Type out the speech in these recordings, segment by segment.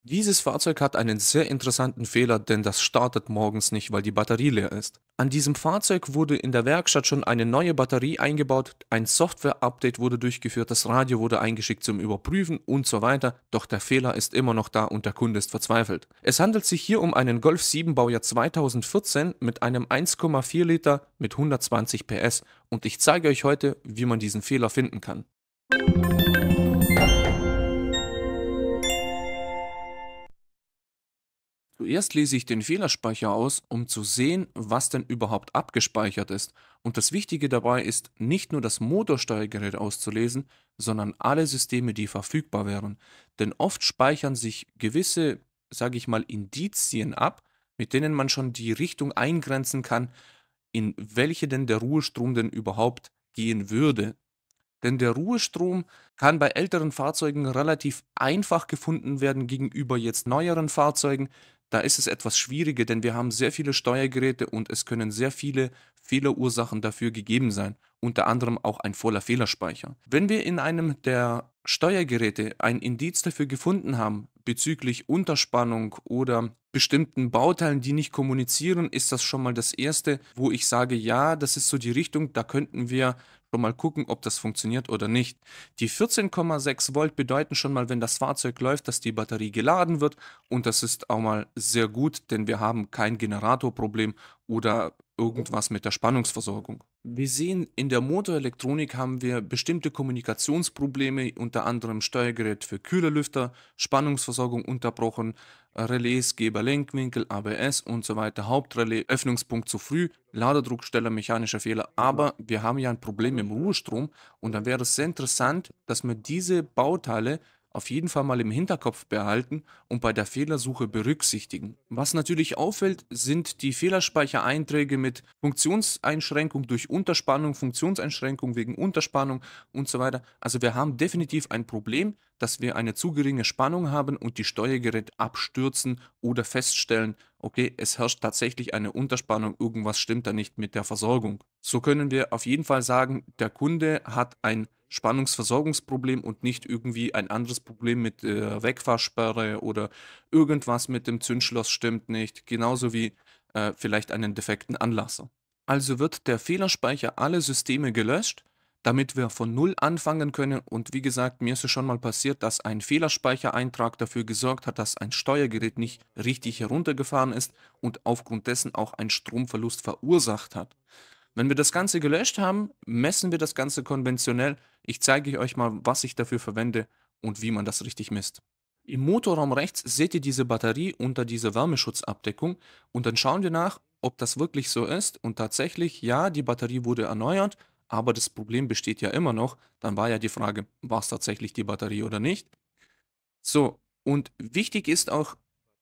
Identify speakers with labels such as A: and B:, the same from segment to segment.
A: Dieses Fahrzeug hat einen sehr interessanten Fehler, denn das startet morgens nicht, weil die Batterie leer ist. An diesem Fahrzeug wurde in der Werkstatt schon eine neue Batterie eingebaut, ein Software-Update wurde durchgeführt, das Radio wurde eingeschickt zum Überprüfen und so weiter, doch der Fehler ist immer noch da und der Kunde ist verzweifelt. Es handelt sich hier um einen Golf 7 Baujahr 2014 mit einem 1,4 Liter mit 120 PS und ich zeige euch heute, wie man diesen Fehler finden kann. Zuerst lese ich den Fehlerspeicher aus, um zu sehen, was denn überhaupt abgespeichert ist. Und das Wichtige dabei ist, nicht nur das Motorsteuergerät auszulesen, sondern alle Systeme, die verfügbar wären. Denn oft speichern sich gewisse, sage ich mal, Indizien ab, mit denen man schon die Richtung eingrenzen kann, in welche denn der Ruhestrom denn überhaupt gehen würde. Denn der Ruhestrom kann bei älteren Fahrzeugen relativ einfach gefunden werden gegenüber jetzt neueren Fahrzeugen. Da ist es etwas schwieriger, denn wir haben sehr viele Steuergeräte und es können sehr viele Fehlerursachen dafür gegeben sein, unter anderem auch ein voller Fehlerspeicher. Wenn wir in einem der Steuergeräte ein Indiz dafür gefunden haben, bezüglich Unterspannung oder bestimmten Bauteilen, die nicht kommunizieren, ist das schon mal das Erste, wo ich sage, ja, das ist so die Richtung, da könnten wir schon mal gucken, ob das funktioniert oder nicht. Die 14,6 Volt bedeuten schon mal, wenn das Fahrzeug läuft, dass die Batterie geladen wird und das ist auch mal sehr gut, denn wir haben kein Generatorproblem oder irgendwas mit der Spannungsversorgung. Wir sehen, in der Motorelektronik haben wir bestimmte Kommunikationsprobleme, unter anderem Steuergerät für Kühlerlüfter, Spannungsversorgung unterbrochen, Relais, Geber, Lenkwinkel, ABS und so weiter, Hauptrelais, Öffnungspunkt zu früh, Ladedrucksteller, mechanischer Fehler. Aber wir haben ja ein Problem im Ruhestrom und dann wäre es sehr interessant, dass wir diese Bauteile auf jeden Fall mal im Hinterkopf behalten und bei der Fehlersuche berücksichtigen. Was natürlich auffällt, sind die Fehlerspeichereinträge mit Funktionseinschränkung durch Unterspannung, Funktionseinschränkung wegen Unterspannung und so weiter. Also wir haben definitiv ein Problem, dass wir eine zu geringe Spannung haben und die Steuergeräte abstürzen oder feststellen, okay, es herrscht tatsächlich eine Unterspannung, irgendwas stimmt da nicht mit der Versorgung. So können wir auf jeden Fall sagen, der Kunde hat ein Spannungsversorgungsproblem und nicht irgendwie ein anderes Problem mit Wegfahrsperre oder irgendwas mit dem Zündschloss stimmt nicht, genauso wie vielleicht einen defekten Anlasser. Also wird der Fehlerspeicher alle Systeme gelöscht, damit wir von Null anfangen können. Und wie gesagt, mir ist es schon mal passiert, dass ein Fehlerspeichereintrag dafür gesorgt hat, dass ein Steuergerät nicht richtig heruntergefahren ist und aufgrund dessen auch einen Stromverlust verursacht hat. Wenn wir das Ganze gelöscht haben, messen wir das Ganze konventionell. Ich zeige euch mal, was ich dafür verwende und wie man das richtig misst. Im Motorraum rechts seht ihr diese Batterie unter dieser Wärmeschutzabdeckung und dann schauen wir nach, ob das wirklich so ist und tatsächlich, ja, die Batterie wurde erneuert, aber das Problem besteht ja immer noch. Dann war ja die Frage, war es tatsächlich die Batterie oder nicht? So, und wichtig ist auch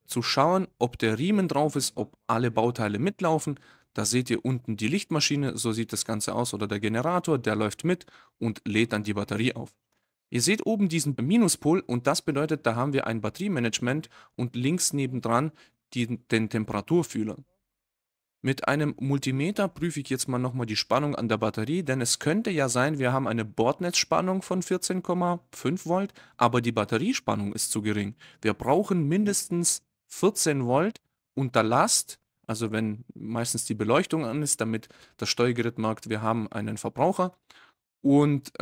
A: zu schauen, ob der Riemen drauf ist, ob alle Bauteile mitlaufen. Da seht ihr unten die Lichtmaschine, so sieht das Ganze aus, oder der Generator, der läuft mit und lädt dann die Batterie auf. Ihr seht oben diesen Minuspol und das bedeutet, da haben wir ein Batteriemanagement und links nebendran den Temperaturfühler. Mit einem Multimeter prüfe ich jetzt mal nochmal die Spannung an der Batterie, denn es könnte ja sein, wir haben eine Bordnetzspannung von 14,5 Volt, aber die Batteriespannung ist zu gering. Wir brauchen mindestens 14 Volt unter Last, also wenn meistens die Beleuchtung an ist, damit das Steuergerät merkt, wir haben einen Verbraucher und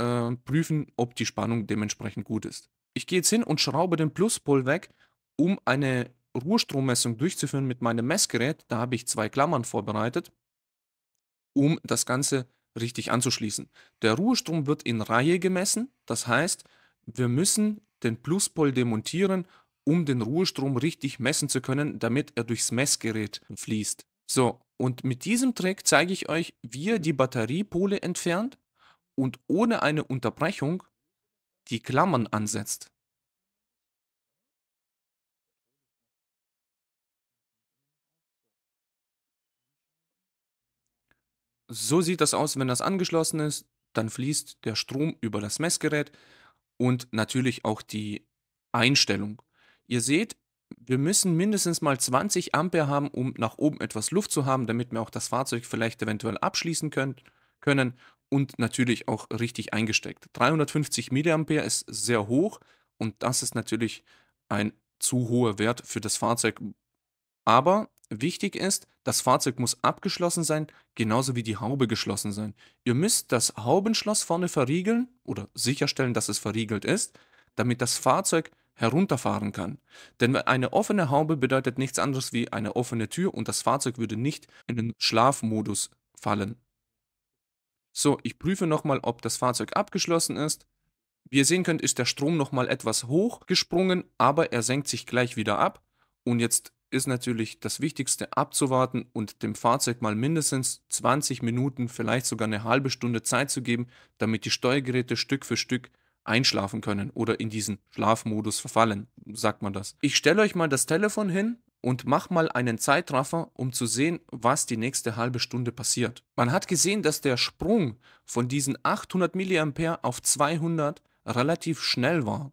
A: prüfen, ob die Spannung dementsprechend gut ist. Ich gehe jetzt hin und schraube den Pluspol weg, um eine Ruhestrommessung durchzuführen mit meinem Messgerät. Da habe ich zwei Klammern vorbereitet, um das Ganze richtig anzuschließen. Der Ruhestrom wird in Reihe gemessen, das heißt, wir müssen den Pluspol demontieren, um den Ruhestrom richtig messen zu können, damit er durchs Messgerät fließt. So, und mit diesem Trick zeige ich euch, wie ihr die Batteriepole entfernt und ohne eine Unterbrechung die Klammern ansetzt. So sieht das aus, wenn das angeschlossen ist. Dann fließt der Strom über das Messgerät und natürlich auch die Einstellung. Ihr seht, wir müssen mindestens mal 20 Ampere haben, um nach oben etwas Luft zu haben, damit wir auch das Fahrzeug vielleicht eventuell abschließen können und natürlich auch richtig eingesteckt. 350 Milliampere ist sehr hoch und das ist natürlich ein zu hoher Wert für das Fahrzeug. Aber wichtig ist, das Fahrzeug muss abgeschlossen sein, genauso wie die Haube geschlossen sein. Ihr müsst das Haubenschloss vorne verriegeln oder sicherstellen, dass es verriegelt ist, damit das Fahrzeug herunterfahren kann. Denn eine offene Haube bedeutet nichts anderes wie eine offene Tür und das Fahrzeug würde nicht in den Schlafmodus fallen. So, ich prüfe nochmal, ob das Fahrzeug abgeschlossen ist. Wie ihr sehen könnt, ist der Strom nochmal etwas hochgesprungen, aber er senkt sich gleich wieder ab. Und jetzt ist natürlich das Wichtigste abzuwarten und dem Fahrzeug mal mindestens 20 Minuten, vielleicht sogar eine halbe Stunde Zeit zu geben, damit die Steuergeräte Stück für Stück einschlafen können oder in diesen Schlafmodus verfallen, sagt man das. Ich stelle euch mal das Telefon hin und mach mal einen Zeitraffer, um zu sehen, was die nächste halbe Stunde passiert. Man hat gesehen, dass der Sprung von diesen 800 mA auf 200 relativ schnell war.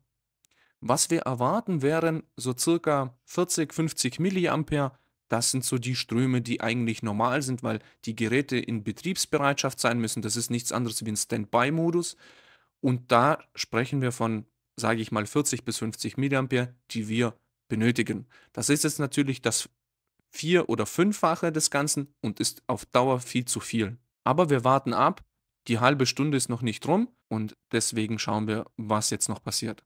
A: Was wir erwarten, wären so circa 40, 50 Milliampere. Das sind so die Ströme, die eigentlich normal sind, weil die Geräte in Betriebsbereitschaft sein müssen. Das ist nichts anderes wie ein Standby-Modus. Und da sprechen wir von, sage ich mal, 40 bis 50 Milliampere, die wir benötigen. Das ist jetzt natürlich das oder fünffache des Ganzen und ist auf Dauer viel zu viel. Aber wir warten ab. Die halbe Stunde ist noch nicht rum und deswegen schauen wir, was jetzt noch passiert.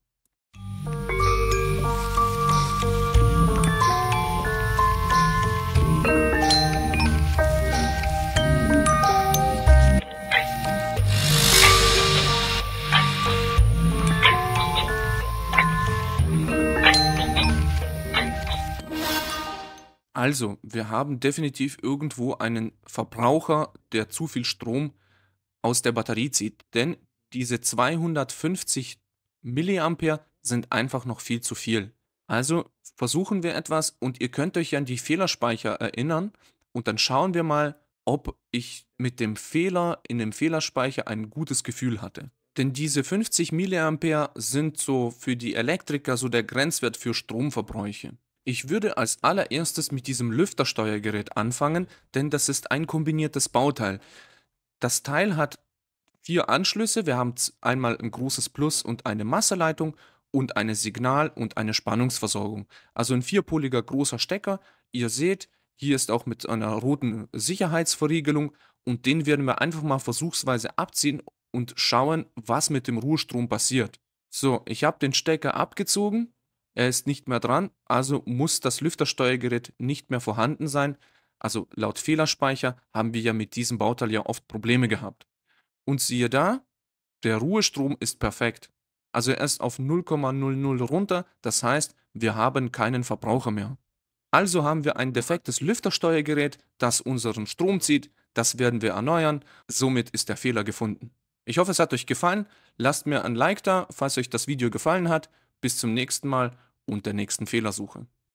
A: Also, wir haben definitiv irgendwo einen Verbraucher, der zu viel Strom aus der Batterie zieht, denn diese 250 Milliampere sind einfach noch viel zu viel. Also versuchen wir etwas und ihr könnt euch an die Fehlerspeicher erinnern und dann schauen wir mal, ob ich mit dem Fehler in dem Fehlerspeicher ein gutes Gefühl hatte. Denn diese 50 Milliampere sind so für die Elektriker so der Grenzwert für Stromverbräuche. Ich würde als allererstes mit diesem Lüftersteuergerät anfangen, denn das ist ein kombiniertes Bauteil. Das Teil hat 4 Anschlüsse. Wir haben einmal ein großes Plus und eine Masseleitung und eine Signal- und eine Spannungsversorgung. Also ein vierpoliger großer Stecker. Ihr seht, hier ist auch mit einer roten Sicherheitsverriegelung und den werden wir einfach mal versuchsweise abziehen und schauen, was mit dem Ruhestrom passiert. So, ich habe den Stecker abgezogen. Er ist nicht mehr dran, also muss das Lüftersteuergerät nicht mehr vorhanden sein. Also laut Fehlerspeicher haben wir ja mit diesem Bauteil ja oft Probleme gehabt. Und siehe da, der Ruhestrom ist perfekt. Also er ist auf 0,00 runter, das heißt, wir haben keinen Verbraucher mehr. Also haben wir ein defektes Lüftersteuergerät, das unseren Strom zieht, das werden wir erneuern, somit ist der Fehler gefunden. Ich hoffe, es hat euch gefallen, lasst mir ein Like da, falls euch das Video gefallen hat. Bis zum nächsten Mal und der nächsten Fehlersuche.